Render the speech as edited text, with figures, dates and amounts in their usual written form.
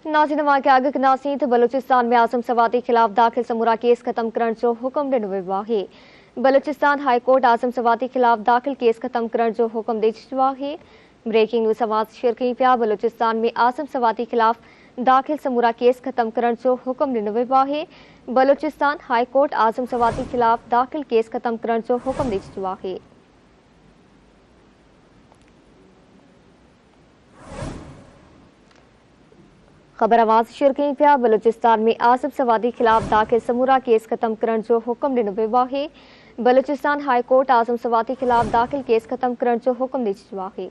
नाज़रीन वाक़िया कनासी त बलूचिस्तान में आज़म सवाती खिलाफ दाखिल समूरा केस खत्म करण जो हुक्म ॾिनो वियो आहे। बलूचिस्तान हाई कोर्ट आज़म सवाती खिलाफ दाखिल केस खत्म करण जो हुक्म ॾेई छॾियो आहे। ब्रेकिंग न्यूज़ समाज शेयर कई पिया। बलूचिस्तान में आज़म सवाती खिलाफ दाखिल समूरा केस खत्म करण जो हुक्म ॾिनो वियो आहे। बलूचिस्तान हाई कोर्ट आज़म सवाती खिलाफ दाखिल केस खत्म करण जो हुक्म ॾेई छॾियो आहे। खबर आवाज़ शेयर कई पिया। बलूचिस्तान में आसिफ सवादी खिलाफ दाखिल समूरा केस खत्म करण जो हुक्म ॾिनो वियो आहे। बलूचिस्तान हाई कोर्ट आज़म सवादी खिलाफ दाखिल केस खत्म करण जो हुक्म ॾेई छॾियो आहे।